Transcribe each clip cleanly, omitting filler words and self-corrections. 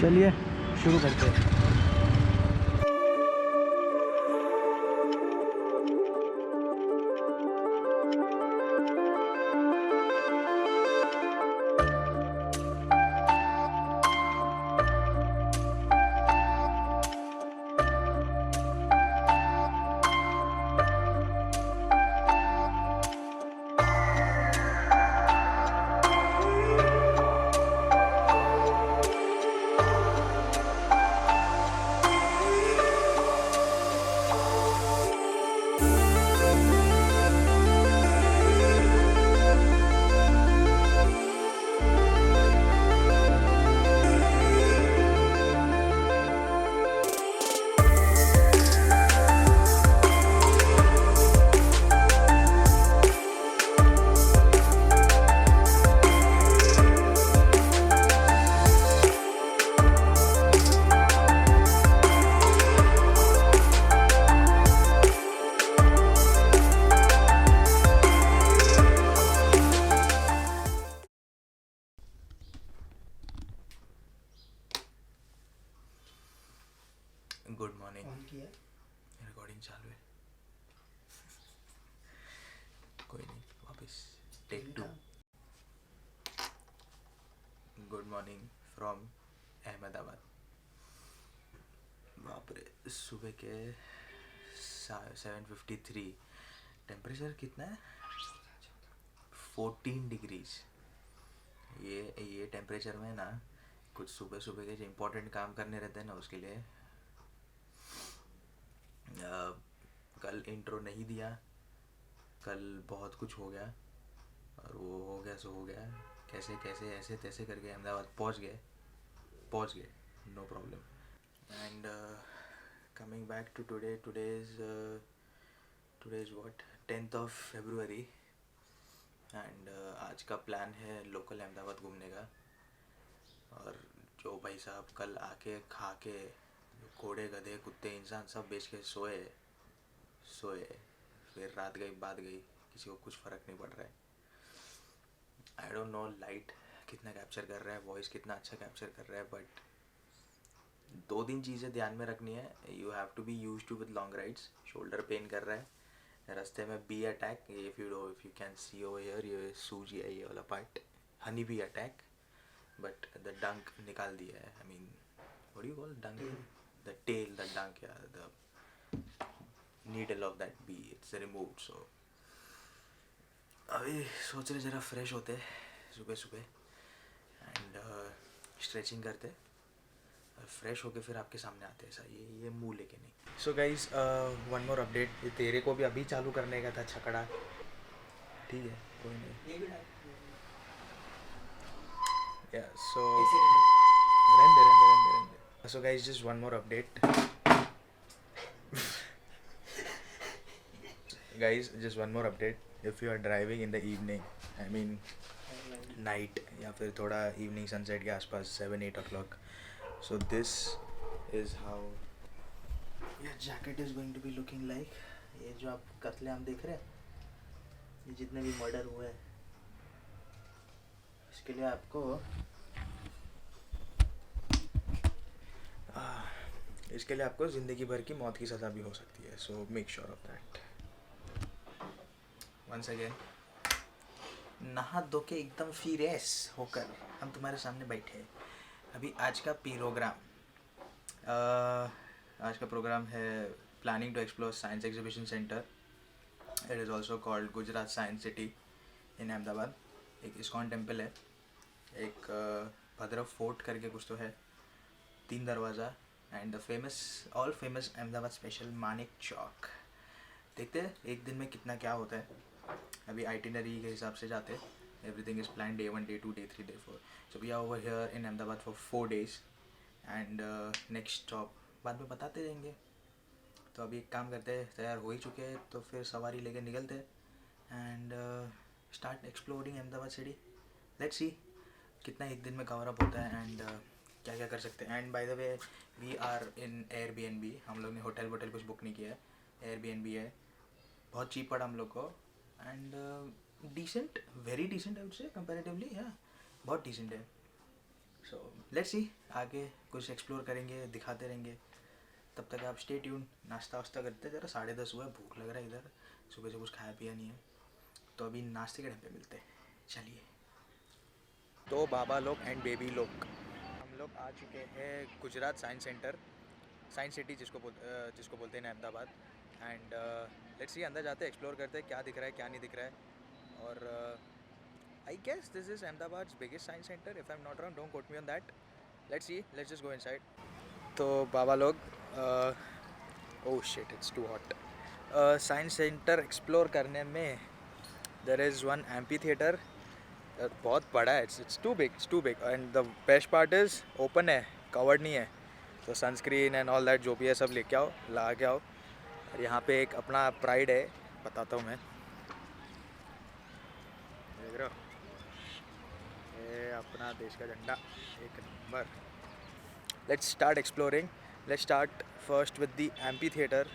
चलिए शुरू करते हैं। Good morning. ऑन किया? रिकॉर्डिंग चालू है। कोई नहीं, वापस take 2। Good morning from Ahmedabad. बाप रे, सुबह के 7:53। टेम्परेचर कितना है? 14 डिग्रीज। ये टेम्परेचर में ना कुछ सुबह सुबह के जो इम्पोर्टेंट काम करने रहते हैं ना, उसके लिए कल इंट्रो नहीं दिया। कल बहुत कुछ हो गया और वो हो गया सो हो गया। कैसे कैसे ऐसे तैसे करके अहमदाबाद पहुंच गए, no problem. And coming back to today is what 10th of February। And आज का प्लान है लोकल अहमदाबाद घूमने का। और जो भाई साहब कल आके खा के घोड़े गधे कुत्ते इंसान सब बेच के सोए, फिर रात गई बात गई, किसी को कुछ फ़र्क नहीं पड़ रहा है। आई डोंट नो लाइट कितना कैप्चर कर रहा है, वॉइस कितना अच्छा कैप्चर कर रहा है, बट 2-3 चीज़ें ध्यान में रखनी है। You have to be used to with long rides. Shoulder pain कर रहा है रास्ते में, bee attack. If you can see over here, ये सूजी है ये वाला part, honey bee attack. But the डंक निकाल दिया है। I mean what do you call डंक? द टेल, द डंक, या the needle of that bee, it's removed. So अभी सोच रहे ज़रा फ्रेश होते सुबह सुबह एंड स्ट्रेचिंग करते, फ्रेश होके फिर आपके सामने आते हैं। ऐसा ये मुंह लेके नहीं। So guys, one more update. ये तेरे को भी अभी चालू करने का था छकड़ा, ठीक है, कोई नहीं। या सो रहने दे। So guys, just one more update guys, just one more update. If you are driving in the evening, I mean night, या फिर थोड़ा इवनिंग सनसेट के आसपास 7-8 o'clock, so this is how your jacket is going to be looking like। ये जो आप कत्लेआम देख रहे हैं, ये जितने भी मर्डर हुए हैं, इसके लिए आपको ज़िंदगी भर की मौत की सज़ा भी हो सकती है। So make sure of that. Once again, नहा धो के एकदम फ्रेश होकर हम तुम्हारे सामने बैठे हैं। अभी आज का प्रोग्राम है planning to explore science exhibition centre. It is also called Gujarat science city in Ahmedabad. एक इस्कॉन टेम्पल है, एक भद्र फोर्ट करके कुछ तो है, 3 दरवाज़ा, and the all famous Ahmedabad special Manik Chowk. देखते हैं एक दिन में कितना क्या होता है। अभी आइटिनरी के हिसाब से जाते हैं। Everything is plan Day 1, Day 2, Day 3, Day 4। So we are over here in Ahmedabad for 4 days and next stop बाद में बताते रहेंगे। तो अभी एक काम करते हैं, तैयार हो ही चुके हैं तो फिर सवारी लेके निकलते हैं and start exploring Ahmedabad city. Let's see कितना एक दिन में कवर अप होता है एंड क्या क्या कर सकते हैं। And by the way, we are in Airbnb। हम लोग ने होटल कुछ बुक नहीं किया है, Airbnb है। बहुत चीप पड़ा हम लोग को and decent, very decent I would say comparatively. या बहुत डिसेंट है। सो लेट्स सी, आगे कुछ एक्सप्लोर करेंगे, दिखाते रहेंगे। तब तक आप स्टे ट्यून। नाश्ता वास्ता करते, ज़रा 10:30 हुआ है, भूख लग रहा है इधर, सुबह से कुछ खाया पिया नहीं है, तो अभी नाश्ते के टाइम पे मिलते हैं। चलिए। तो बाबा लोग एंड बेबी लोग, हम लोग आ चुके हैं Gujarat science centre, science city जिसको बोलते हैं अहमदाबाद। एंड लेट्स सी, अंदर जाते हैं, एक्सप्लोर करते हैं क्या दिख रहा है क्या नहीं दिख रहा है। और I guess this is Ahmedabad biggest science centre, if I am not wrong, don't quote me on that. Let's see, let's just go inside. तो बाबा लोग, oh shit, it's too hot. Science centre explore करने में there is one amphitheatre, बहुत बड़ा है, it's too big and the best part is open है, covered नहीं है। तो सनस्क्रीन एंड ऑल दैट जो भी है सब लेके आओ, ला के आओ। और यहाँ पे एक अपना प्राइड है, बताता हूँ मैं, देख रहे हो, ये अपना देश का झंडा, एक नंबर। Let's start exploring. Let's start first with the amphitheatre.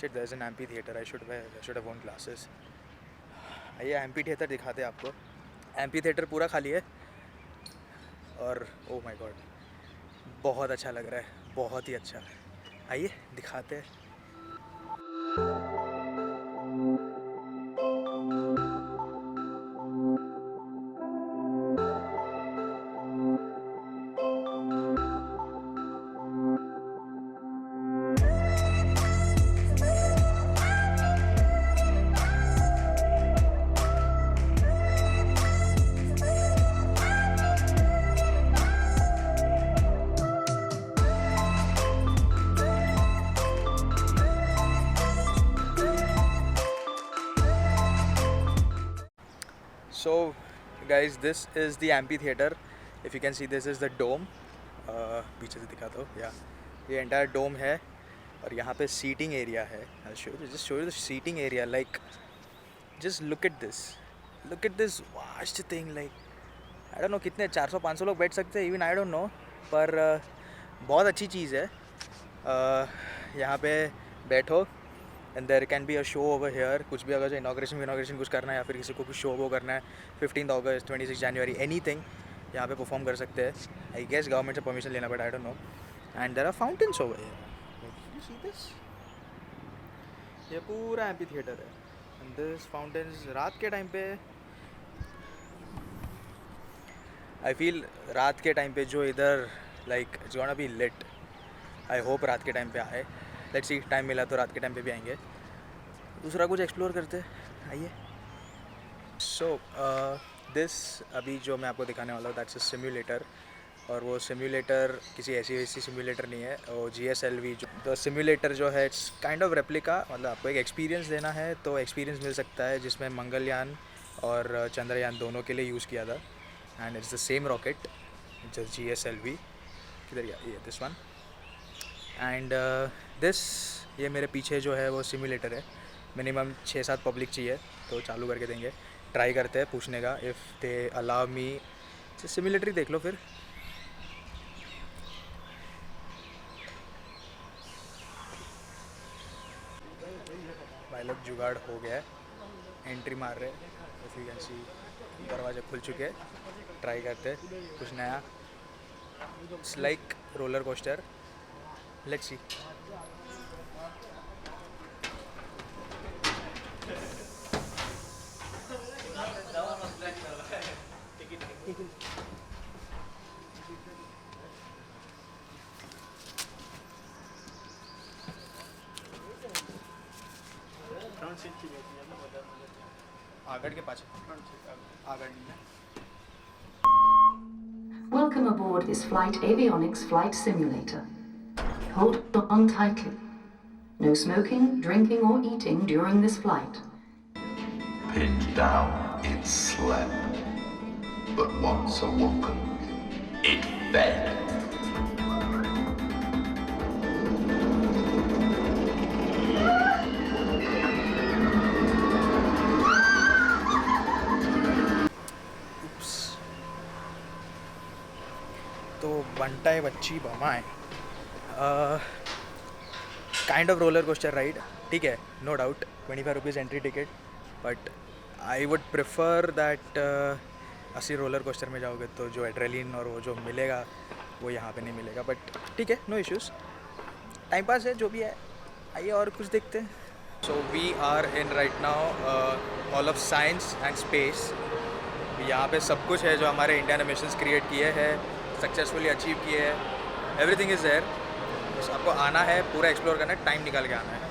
Shit, there is an amphitheatre, I should have worn glasses. आइए एम्पी थिएटर दिखाते हैं आपको। एम्पी थिएटर पूरा खाली है और ओह माय गॉड, बहुत अच्छा लग रहा है, बहुत ही अच्छा। आइए दिखाते हैं। So guys, this is the amphitheater. If you can see, this is the dome. पीछे से दिखा दो, या ये एंटायर डोम है और यहाँ पे सीटिंग एरिया है। Just show you the seating area. Like, just look at this vast thing. Like, I don't know कितने 400-500 लोग बैठ सकते हैं, even I don't know, पर बहुत अच्छी चीज़ है। यहाँ पे बैठो and there can be a show over here. कुछ भी अगर जो इनॉग्रेशन कुछ करना है या फिर किसी को कुछ शो वो करना है, 15 अगस्त, 26 जनवरी, एनीथिंग यहाँ पे परफॉर्म कर सकते हैं। आई गेस गवर्नमेंट से परमिशन लेना पड़ा, I don't know. And there are fountains over here, you see this, ये पूरा एम्पी थिएटर है। एंड दिस फाउंटेन्स रात के टाइम पे, आई फील रात के टाइम पे जो इधर like it's gonna be lit. I hope रात के टाइम पे आए। लेट्स सी, टाइम मिला तो रात के टाइम पे भी आएंगे, दूसरा कुछ एक्सप्लोर करते हैं। आइए। सो दिस अभी जो मैं आपको दिखाने वाला हूँ, दैट्स अ सिम्युलेटर। और वो सिम्युलेटर किसी ऐसी सिम्युलेटर नहीं है, वो GSLV जो द सिम्युलेटर जो है, इट्स काइंड ऑफ रेप्लिका। मतलब आपको एक एक्सपीरियंस देना है तो एक्सपीरियंस मिल सकता है, जिसमें मंगलयान और चंद्रयान दोनों के लिए यूज़ किया था। And it's the same rocket जो GSLV, किधर गया ये, दिस वन। एंड दिस, ये मेरे पीछे जो है वो सिम्युलेटर है। मिनिमम 6-7 पब्लिक चाहिए, तो चालू करके देंगे। ट्राई करते हैं पूछने का, if they allow me. Simulator ही देख लो फिर। भाई लोग जुगाड़ हो गया है, एंट्री मार रहे हैं। इफ़ यू कैन सी, दरवाजे खुल चुके हैं। ट्राई करते हैं कुछ नया। It's like roller coaster, let's see. आगड़ के पास, आगड़ नहीं है। Welcome aboard this Flight Avionics flight simulator. Hold on tightly. No smoking, drinking or eating during this flight. Pinned down, it slept. But once awoken, it fed. तो बनता है बच्ची बमाए, kind of roller coaster ride, ठीक है, no doubt. 25 rupees entry ticket, but I would prefer that असली roller coaster में जाओगे तो जो एड्रेलिन और वो जो मिलेगा वो यहाँ पे नहीं मिलेगा, बट ठीक है, नो इश्यूज़, टाइम पास है जो भी है। आइए और कुछ देखते हैं। So we are in right now hall of science and space. यहाँ पे सब कुछ है जो हमारे इंडिया ने मिशंस क्रिएट किए हैं, सक्सेसफुली अचीव किए हैं, एवरीथिंग इज़ देयर। बस आपको आना है, पूरा एक्सप्लोर करना है, टाइम निकाल के आना है।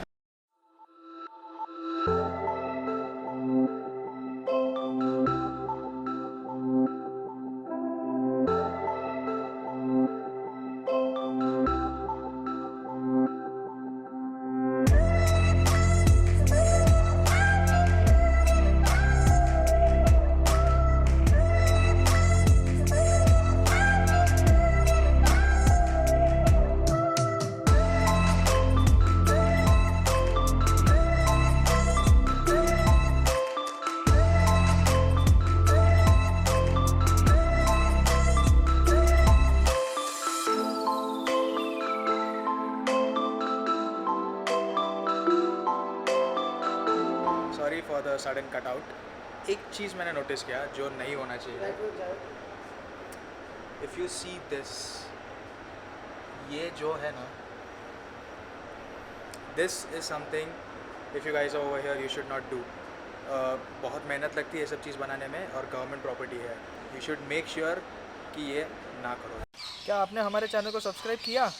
Sorry for the sudden cut out. एक चीज़ मैंने नोटिस किया जो नहीं होना चाहिए। इफ़ यू सी दिस, ये जो है ना, this is something if you guys are over here you should not do. बहुत मेहनत लगती है ये सब चीज़ बनाने में और गवर्नमेंट प्रॉपर्टी है, यू शुड मेक श्योर कि ये ना करो। क्या आपने हमारे चैनल को सब्सक्राइब किया?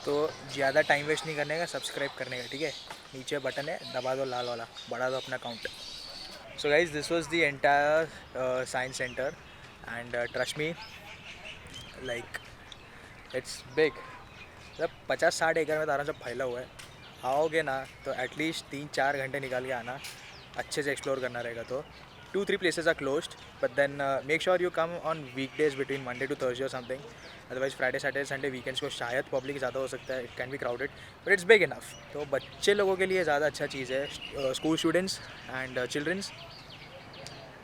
तो ज़्यादा टाइम वेस्ट नहीं करने का, सब्सक्राइब करने का, ठीक है? नीचे बटन है, दबा दो लाल वाला, बढ़ा दो अपना account. So guys this was the entire science centre and trust me, like it's big. मतलब 50-60 एकड़ में तो आराम से फैला हुआ है। आओगे ना तो एटलीस्ट 3-4 घंटे निकाल के आना, अच्छे से एक्सप्लोर करना रहेगा। तो 2-3 places are closed, but then make sure you come on weekdays between Monday to Thursday or something. Otherwise Friday, Saturday, Sunday, weekends को शायद पब्लिक ज़्यादा हो सकता है, it can be crowded, but it's big enough. तो बच्चे लोगों के लिए ज़्यादा अच्छा चीज़ है, school students and children's.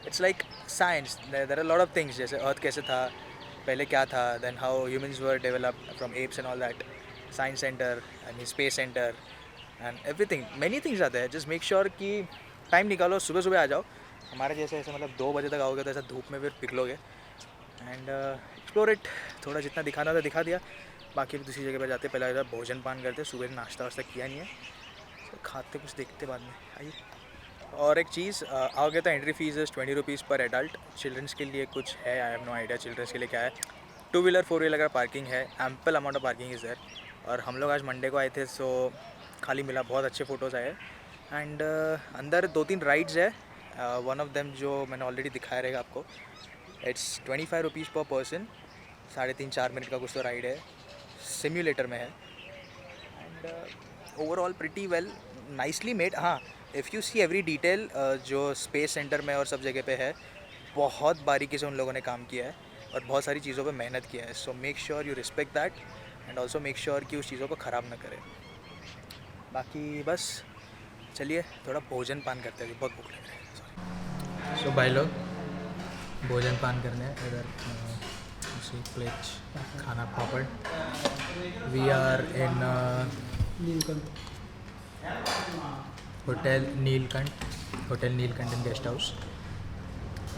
It's like science. There are a lot of things, जैसे अर्थ कैसे था, पहले क्या था, then how humans were developed from apes and all that. Science center, I mean space center and everything. Many things are there. Just make sure कि time निकालो, सुबह सुबह आ जाओ। हमारे जैसे ऐसे मतलब 2 बजे तक आओगे तो ऐसा धूप में फिर पिघलोगे। एंड एक्सप्लोर इट, थोड़ा जितना दिखाना था दिखा दिया, बाकी भी दूसरी जगह पर जाते, पहले भोजन पान करते, सुबह नाश्ता वाश्ता किया नहीं है, तो खाते कुछ देखते बाद में। आइए। और एक चीज़, आओगे तो entry fees is 20 rupees per adult. Childrens के लिए कुछ है, I have no idea childrens के लिए क्या है। 2-wheeler 4-wheeler का पार्किंग है, ample amount of parking is there. और हम लोग आज मंडे को आए थे, सो खाली मिला, बहुत अच्छे फ़ोटोज़ आए। एंड अंदर 2-3 राइड्स है, वन ऑफ देम जो मैंने ऑलरेडी दिखाया रहेगा आपको, it's 25 rupees per person, 3.5-4 minute का कुछ तो राइड है, सिम्युलेटर में है। And overall pretty well, nicely made. हाँ, if you see every detail जो स्पेस सेंटर में और सब जगह पे है, बहुत बारीकी से उन लोगों ने काम किया है और बहुत सारी चीज़ों पे मेहनत किया है। So make sure you respect that and also make sure कि उस चीज़ों को ख़राब ना करें। बाकी बस चलिए थोड़ा भोजन पान करते हैं, बहुत भूख लग रही है। सो भाई लोग भोजन पान करने इधर उसी प्लेट खाना पापड़। We are in hotel Neelkanth inn guest house.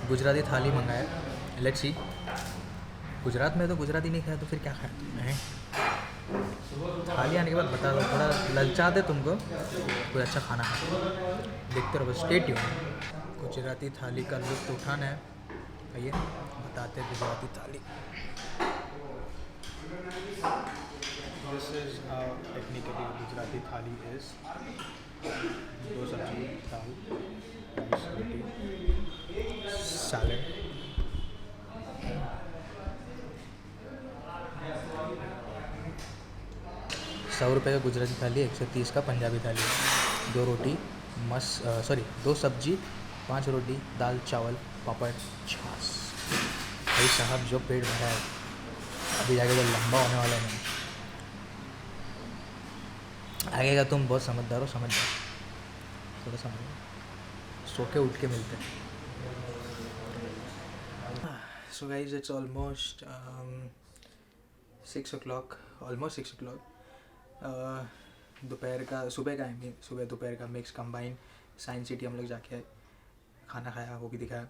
Gujarati thali मंगाया, लेट्स सी। गुजरात में तो गुजराती नहीं खाया तो फिर क्या खाया? थाली आने के बाद बता दो, थोड़ा ललचा दे तुमको, कोई अच्छा खाना खा। देखते रहो, स्टे ट्यून। गुजराती थाली का लुत्फ़ उठाना है। आइए बताते हैं गुजराती थाली। दिस इज़ टेक्निकली गुजराती थाली इज़ 2 सब्जी, दाल, राइस, रोटी, सैलड। ₹100 का गुजराती थाली, 130 का पंजाबी थाली। 2 रोटी, 2 सब्जी, 5 रोटी, दाल, चावल, पापड़, छाछ। भाई साहब जो पेट भरा है, अभी जाके तो लंबा होने वाला नहीं। आगे का तुम बहुत समझदार हो, समझ जाओ, थोड़ा समझ, सो के उठ के मिलते हैं। So guys it's almost 6 o'clock, almost 6 o'clock. सुबह का I mean सुबह दोपहर का मिक्स कंबाइन साइंस सिटी हम लोग जाके खाना खाया, वो भी दिखाया.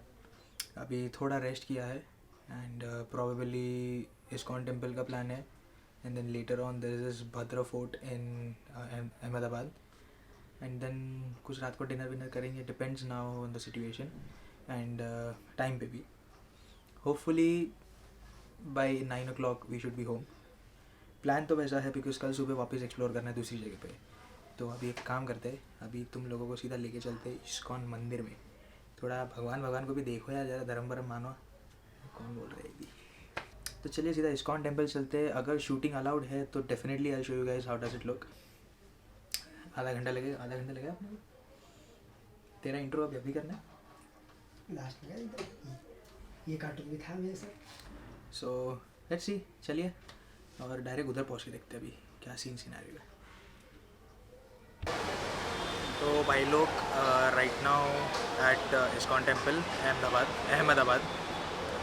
अभी थोड़ा रेस्ट किया है एंड प्रोबेबली इस्कॉन टेम्पल का प्लान है. And then later on there is Bhadra fort in Ahmedabad. And then कुछ रात को डिनर विनर करेंगे, depends now on the situation and time पे भी. Hopefully by 9 o'clock we should be home. Plan तो वैसा है बिकॉज कल सुबह वापस एक्सप्लोर करना है दूसरी जगह पे. तो अभी एक काम करते हैं, अभी तुम लोगों को सीधा लेके चलते हैं इस्कॉन मंदिर में. थोड़ा भगवान को भी देखो यार, ज़रा धर्म वरम मानो. कौन बोल रहे हैं. तो चलिए सीधा इस्कॉन टेम्पल चलते हैं. अगर शूटिंग अलाउड है तो definitely I show you guys how does it look. आधा घंटा लगेगा अपने को. तेरा इंट्रो अभी करना है. लास्ट में ये कार्टून भी था मेरे साथ. सो लेट्स सी, चलिए और डायरेक्ट उधर पहुँच के देखते हैं अभी क्या सिनेरियो है. तो भाई लोग right now at ISKCON temple Ahmedabad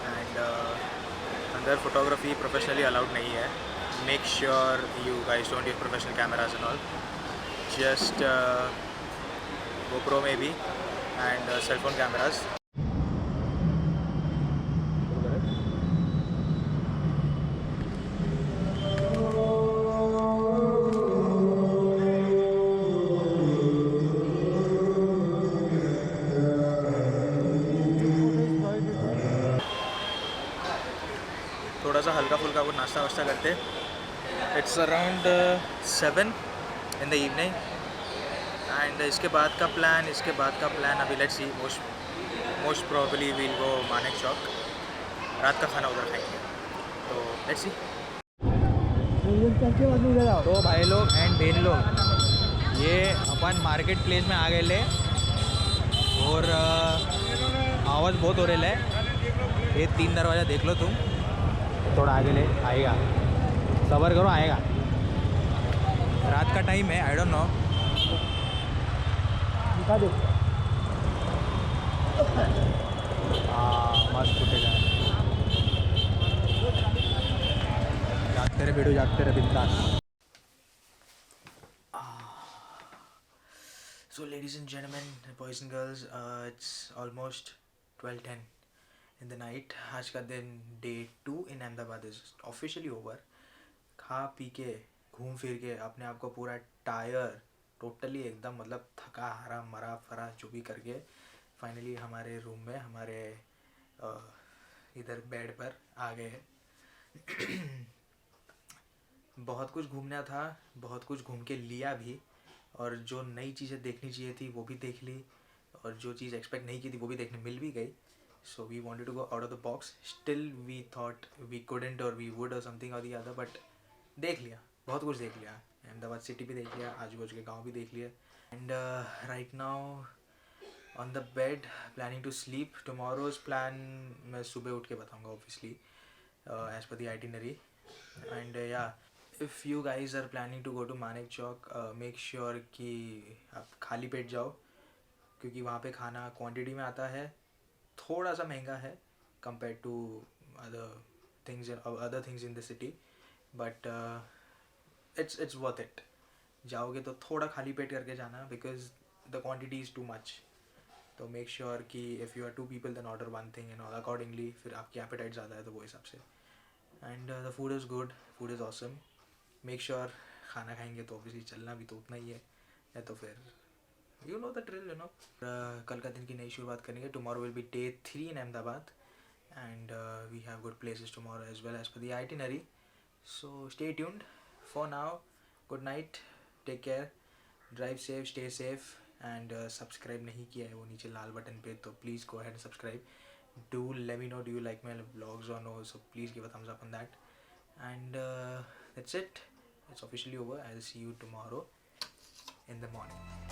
and अंदर फोटोग्राफी प्रोफेशनली अलाउड नहीं है. Make sure you guys don't use professional cameras and all. Just GoPro maybe and cell phone cameras. थोड़ा सा हल्का फुल्का वो नाश्ता वाश्ता करते. It's around 7 in the evening and इसके बाद का प्लान अभी let's see. Most probably we'll go Manek Chowk. रात का खाना उधर खाएंगे. तो लेट्स सी. तो भाई लोग एंड बहन लोग, ये अपन मार्केट प्लेस में आ गए ले और आवाज़ बहुत हो रही है. ये 3 दरवाज़ा देख लो तुम. थोड़ा आगे ले आएगा, सबर करो आएगा. रात का टाइम है, आई डोंट नो. दिखा दो. मस्त फुटेगा. जागते रहे बिंदास. So ladies and gentlemen, boys and girls, it's almost 12:10 in the night. आज का दिन day 2 in Ahmedabad is officially over. खा पी के घूम फिर के अपने आप को पूरा टायर टोटली एकदम मतलब थका हारा मरा फरा जो भी करके फाइनली हमारे रूम में हमारे इधर बेड पर आ गए. बहुत कुछ घूमना था, बहुत कुछ घूम के लिया भी, और जो नई चीज़ें देखनी चाहिए थी वो भी देख ली, और जो चीज़ एक्सपेक्ट नहीं की थी वो भी देखने मिल भी गई. So we wanted to go out of the box. Still we thought we couldn't or we would or something or the other, but देख लिया, बहुत कुछ देख लिया. अहमदाबाद सिटी भी देख लिया, आजू बाजू के गांव भी देख लिया. And right now on the bed planning to sleep. Tomorrow's plan मैं सुबह उठ के बताऊंगा obviously as per the itinerary. And या if you guys are planning to go to Manek Chowk, make sure कि आप खाली पेट जाओ, क्योंकि वहाँ पे खाना क्वांटिटी में आता है. थोड़ा सा महंगा है compare to other things in the city, but it's worth it. जाओगे तो थोड़ा खाली पेट करके जाना because the quantity is too much. तो मेक श्योर कि if you are 2 people then order 1 thing and accordingly फिर आपकी एपेटाइट ज़्यादा है तो वो हिसाब से. And the food is good, food is awesome. Make sure खाना खाएंगे तो ऑब्वियसली चलना भी तो उतना ही है, या तो फिर you know the drill, you know. कल का दिन की नई शुरुआत करेंगे. Tomorrow will be day 3 in Ahmedabad and we have good places tomorrow as well as per the itinerary. So stay tuned. For now, good night, take care, drive safe, stay safe and subscribe नहीं किया है वो नीचे लाल button पे, तो please go ahead and subscribe. Do let me know, do you like my vlogs or no, so please give a thumbs up on that. And that's it, it's officially over. I'll see you tomorrow in the morning.